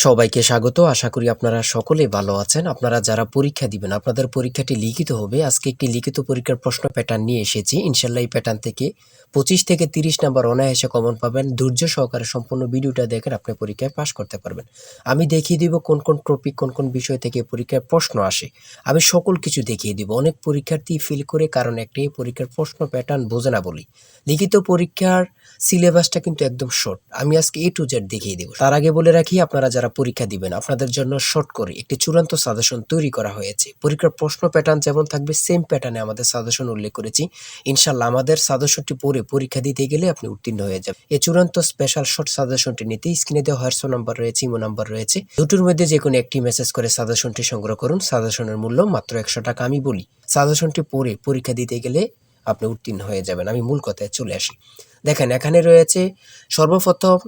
সবাইকে স্বাগত। আশা করি আপনারা সকলেই ভালো আছেন। আপনারা যারা পরীক্ষা দিবেন, আপনাদের পরীক্ষাটি লিখিত হবে। আজকে একটি লিখিত পরীক্ষার প্রশ্ন প্যাটার্ন নিয়ে এসেছি। ইনশাআল্লাহ এই প্যাটার্ন থেকে 25 থেকে 30 নাম্বার অনায়াসে কমন পাবেন। ধৈর্য সহকারে সম্পূর্ণ ভিডিওটা দেখেন, আপনি পরীক্ষায় পাস করতে পারবেন। আমি দেখিয়ে দিব কোন কোন টপিক, কোন কোন বিষয় থেকে পরীক্ষায় প্রশ্ন আসে। আমি সকল কিছু দেখিয়ে দিব। অনেক পরীক্ষার্থী ফেল করে কারণ একটাই, পরীক্ষার প্রশ্ন প্যাটার্ন বোঝে না বলি। লিখিত পরীক্ষার সিলেবাসটা কিন্তু একদম শর্ট। আমি আজকে A to Z দেখিয়ে দেব। তার আগে বলে রাখি, আপনারা যারা পরীক্ষা দিবেন, আপনাদের জন্য শর্ট করে একটি চূড়ান্ত সাজেশন তৈরি করা হয়েছে। পরীক্ষার প্রশ্ন প্যাটার্ন যেমন থাকবে সেম প্যাটার্নে আমাদের সাজেশন উল্লেখ করেছি। ইনশাআল্লাহ আমাদের সাজেশনটি পড়ে পরীক্ষা দিতে গেলে আপনি উত্তীর্ণ হয়ে যাবেন। এই চূড়ান্ত স্পেশাল শর্ট সাজেশনটি নিতে স্ক্রিনে দেওয়া হোয়াটসঅ্যাপ নাম্বার রয়েছে, ইমো নাম্বার রয়েছে। দুটোর মধ্যে যে কোনো একটি মেসেজ করে সাজেশনটি সংগ্রহ করুন। সাজেশনের মূল্য মাত্র 100 টাকা। আমি বলি, সাজেশনটি পড়ে পরীক্ষা দিতে গেলে আপনি উত্তীর্ণ হয়ে যাবেন। আমি মূল কথায় চলে আসি। দেখেন, এখানে রয়েছে সর্বপ্রথম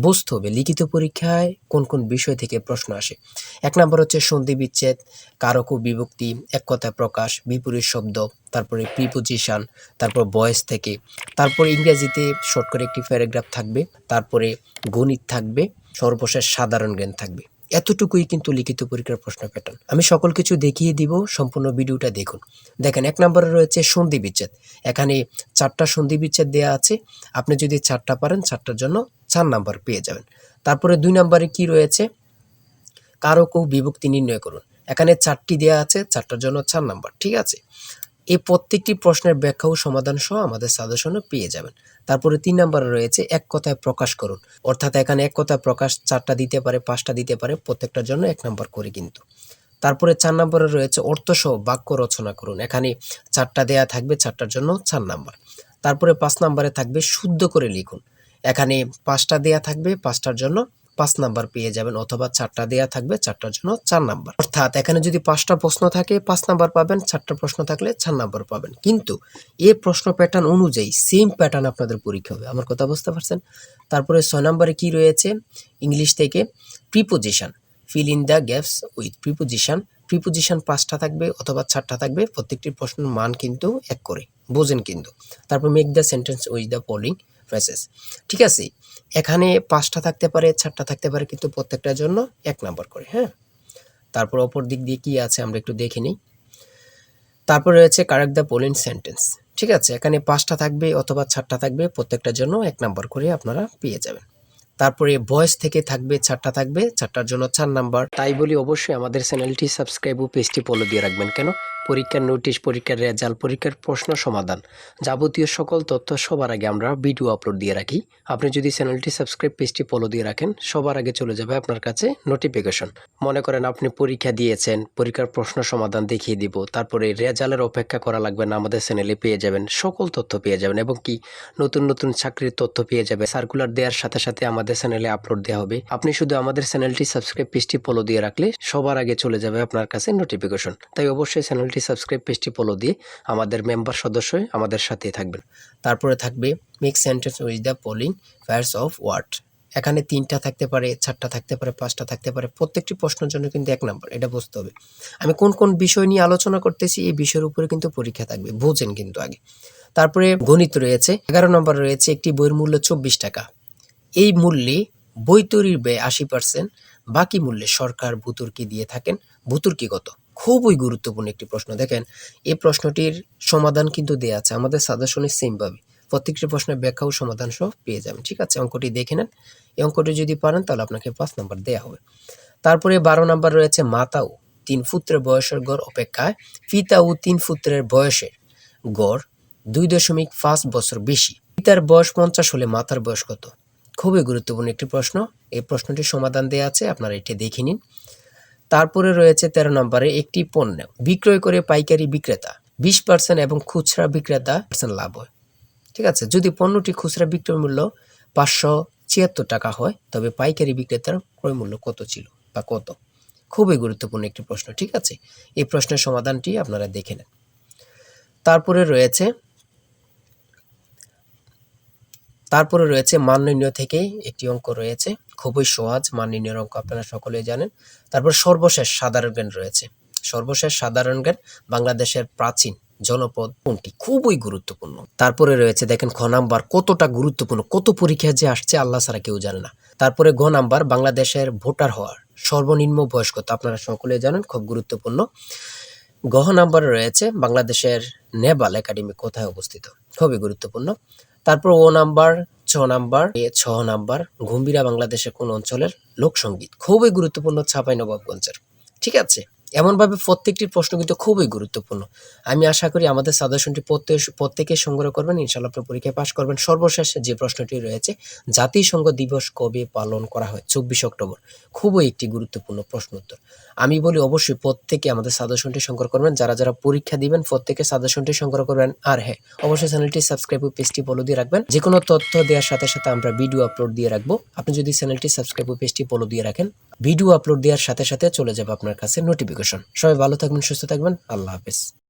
বুঝতে হবে লিখিত পরীক্ষায় কোন কোন বিষয় থেকে প্রশ্ন আসে। 1 নম্বর হচ্ছে সন্ধি বিচ্ছেদ, কারক ও বিভক্তি, এক কথায় প্রকাশ, বিপরীত শব্দ, তারপরে প্রিপোজিশন, তারপর ভয়েস থেকে, তারপর ইংরেজিতে শর্ট করে একটি প্যারাগ্রাফ থাকবে, তারপরে গণিত থাকবে, সর্বশেষ সাধারণ জ্ঞান থাকবে। এতটুকুই কিন্তু লিখিত পরীক্ষার প্রশ্ন প্যাটার্ন। আমি সকল কিছু দেখিয়ে দিব, সম্পূর্ণ ভিডিওটা দেখুন। দেখেন, 1 নম্বরে রয়েছে সন্ধি বিচ্ছেদ। এখানে 4টা সন্ধি বিচ্ছেদ দেওয়া আছে। আপনি যদি 4টা পারেন, 4টার জন্য 4 নাম্বার পেয়ে যাবেন। তারপরে 2 নম্বরে কি রয়েছে, কারক ও বিভক্তি নির্ণয় করুন। এখানে 4টি দেওয়া আছে, 4টার জন্য 4 নাম্বার। ঠিক আছে, এই প্রত্যেকটি প্রশ্নের ব্যাখ্যা ও সমাধান সহ আমাদের সাজেশনে পেয়ে যাবেন। তারপরে 3 নম্বরে রয়েছে এক কথায় প্রকাশ করুন। অর্থাৎ এখানে এক কথায় প্রকাশ 4টা দিতে পারে, 5টা দিতে পারে, প্রত্যেকটার জন্য 1 নাম্বার করে কিন্তু। তারপরে 4 নম্বরে রয়েছে অর্থসহ বাক্য রচনা করুন। এখানে 4টা দেয়া থাকবে, 4টার জন্য 4 নাম্বার। তারপরে 5 নম্বরে থাকবে শুদ্ধ করে লিখুন। এখানে 5টা দেয়া থাকবে, 5টার জন্য 5 নাম্বার পেয়ে যাবেন, অথবা 4টা দেয়া থাকবে, 4টার জন্য 4 নাম্বার। অর্থাৎ এখানে যদি 5টা প্রশ্ন থাকে 5 নাম্বার পাবেন, 4টা প্রশ্ন থাকলে 4 নাম্বার পাবেন। কিন্তু এই প্রশ্ন প্যাটার্ন অনুযায়ী সেম প্যাটার্ন আপনাদের পরীক্ষা হবে। আমার কথা বুঝতে পারছেন? তারপরে 6 নম্বরে কি রয়েছে, ইংলিশ থেকে preposition, fill in the gaps with preposition. Preposition 5টা থাকবে অথবা 4টা থাকবে, প্রত্যেকটি প্রশ্নের মান কিন্তু 1 করে, বোঝেন কিন্তু। তারপর make the sentence with the following phrases. ঠিক আছে, এখানে 5টা থাকতে পারে, 4টা থাকতে পারে, কিন্তু প্রত্যেকটার জন্য 1 নাম্বার করে। হ্যাঁ, তারপর অপর দিক দিয়ে কি আছে আমরা একটু দেখে নিই। তারপর রয়েছে কারেক্ট দ্য ফলোইং সেন্টেন্স। ঠিক আছে, এখানে 5টা থাকবে অথবা 4টা থাকবে, প্রত্যেকটার জন্য 1 নাম্বার করে আপনারা পেয়ে যাবেন। তারপরে ভয়েস থেকে থাকবে 4টা থাকবে, 4টার জন্য 4 নাম্বার। তাই বলি অবশ্যই আমাদের চ্যানেলটি সাবস্ক্রাইব ও পেজটি ফলো দিয়ে রাখবেন। কেন? পরীক্ষার নোটিশ, পরীক্ষার রেজাল্ট, পরীক্ষার প্রশ্ন সমাধান, যাবতীয় সকল তথ্য সবার আগে আমরা ভিডিও আপলোড দিয়ে রাখি। আপনি যদি চ্যানেলটি সাবস্ক্রাইব, পেজটি ফলো দিয়ে রাখেন, সবার আগে চলে যাবে আপনার কাছে নোটিফিকেশন। মনে করেন আপনি পরীক্ষা দিয়েছেন, পরীক্ষার প্রশ্ন সমাধান দেখিয়ে দিব, তারপরে রেজাল্টের অপেক্ষা করা লাগবে না, আমাদের চ্যানেলে পেয়ে যাবেন, সকল তথ্য পেয়ে যাবেন, এবং কি নতুন নতুন চাকরির তথ্য পেয়ে যাবে। সার্কুলার দেওয়ার সাথে সাথে আমাদের চ্যানেলে আপলোড দেওয়া হবে। আপনি শুধু আমাদের চ্যানেলটি সাবস্ক্রাইব, পেজটি ফলো দিয়ে রাখলে সবার আগে চলে যাবে আপনার কাছে নোটিফিকেশন। তাই অবশ্যই চ্যানেলটি সাবস্ক্রাইব, পেজটি ফলো দিয়ে আমাদের মেম্বার সদস্য হয়ে আমাদের সাথেই থাকবেন। তারপরে থাকবে make sentence with the following pairs of word. এখানে 3টা থাকতে পারে, 4টা থাকতে পারে, 5টা থাকতে পারে, প্রত্যেকটি প্রশ্নের জন্য কিন্তু 1 নাম্বার। এটা বুঝতে হবে। আমি কোন কোন বিষয় নিয়ে আলোচনা করতেছি, এই বিষয়ের উপরে কিন্তু পরীক্ষা থাকবে, বোঝেন কিন্তু আগে। তারপরে গণিত রয়েছে, 11 নম্বর রয়েছে একটি বইয়ের মূল্য 24 টাকা। এই মূল্যে বই তৈরির ব্যয় 80%, বাকি মূল্যে সরকার ভর্তুকি দিয়ে থাকেন। ভর্তুকি কত? খুবই গুরুত্বপূর্ণ একটি প্রশ্ন। দেখেন, এই প্রশ্নটির সমাধান কিন্তু দেওয়া আছে আমাদের সাজেশনে সেম ভাবে। প্রত্যেকটি প্রশ্নের ব্যাখ্যা ও সমাধান সহ পেয়ে যাবেন। ঠিক আছে, অঙ্কটি দেখে নেন। এই অঙ্কটি যদি পারেন তাহলে আপনাকে 5 নাম্বার দেওয়া হবে। তারপরে 12 নাম্বার রয়েছে মাতা ও 3 পুত্রের বয়সের গড় অপেক্ষায় পিতা ও 3 পুত্রের বয়সের গড় 2.5 বছর বেশি। পিতার বয়স 50 হলে মাতার বয়স কত? খুবই গুরুত্বপূর্ণ একটি প্রশ্ন। এই প্রশ্নটির সমাধান দেওয়া আছে, আপনারা এটি দেখে নিন। তারপরে রয়েছে 13 নম্বরে একটি পণ্য বিক্রয় করে পাইকারি বিক্রেতা 20% এবং খুচরা বিক্রেতা লাভ হয়। ঠিক আছে, যদি পণ্যটি খুচরা বিক্রয় মূল্য 576 টাকা হয়, তবে পাইকারি বিক্রেতার ক্রয় মূল্য কত ছিল বা কত? খুবই গুরুত্বপূর্ণ একটি প্রশ্ন। ঠিক আছে, এই প্রশ্নের সমাধানটি আপনারা দেখে নেন। তারপরে রয়েছে মান নির্ণয় থেকে একটি অঙ্ক রয়েছে, খুবই সহজ মান নির্ণয়ের অঙ্ক, আপনারা সকলেই জানেন। তারপর সর্বশেষ সাধারণ জ্ঞান রয়েছে। সর্বশেষ সাধারণ জ্ঞান বাংলাদেশের প্রাচীন জনপদ কোনটি? খুবই গুরুত্বপূর্ণ। তারপরে রয়েছে দেখেন খ নাম্বার, কতটা গুরুত্বপূর্ণ, কত পরীক্ষায় যে আসছে আল্লাহ ছাড়া কেউ জানে না। তারপরে গ নাম্বার, বাংলাদেশের ভোটার হওয়ার সর্বনিম্ন বয়স কত? আপনারা সকলে জানেন, খুব গুরুত্বপূর্ণ। গ নাম্বারে রয়েছে বাংলাদেশের নেভাল একাডেমি কোথায় অবস্থিত? খুবই গুরুত্বপূর্ণ। তারপর ও নাম্বার, ছ নাম্বার, গম্ভীরা বাংলাদেশের কোন অঞ্চলের লোকসঙ্গীত? খুবই গুরুত্বপূর্ণ, চাঁপাইনবাবগঞ্জের। ঠিক আছে, এমনভাবে প্রত্যেকটি প্রশ্ন কিন্তু খুবই গুরুত্বপূর্ণ। আমি আশা করি আমাদের সাজেশনটি প্রত্যেকে সংগ্রহ করবেন, ইনশাআল্লাহ আপনি পরীক্ষায় পাশ করবেন। সর্বশেষ যে প্রশ্নটি রয়েছে, জাতিসংঘ দিবস কবে পালন করা হয়? 24 অক্টোবর। খুবই একটি গুরুত্বপূর্ণ প্রশ্ন উত্তর। আমি বলি অবশ্যই প্রত্যেকে আমাদের সাজেশনটি সংগ্রহ করবেন। যারা পরীক্ষা দিবেন প্রত্যেকে সাজেশনটি সংগ্রহ করবেন। আর হ্যাঁ, অবশ্যই চ্যানেলটি সাবস্ক্রাইব ও পেজটি ফলো দিয়ে রাখবেন। যে কোনো তথ্য দেওয়ার সাথে সাথে আমরা ভিডিও আপলোড দিয়ে রাখবো। আপনি যদি চ্যানেলটি সাবস্ক্রাইব ও পেজটি ফলো দিয়ে রাখেন, ভিডিও আপলোড দেওয়ার সাথে সাথে চলে যাবে আপনার কাছে নোটিফিকেশন। সবাই ভালো থাকবেন, সুস্থ থাকবেন। আল্লাহ হাফেজ।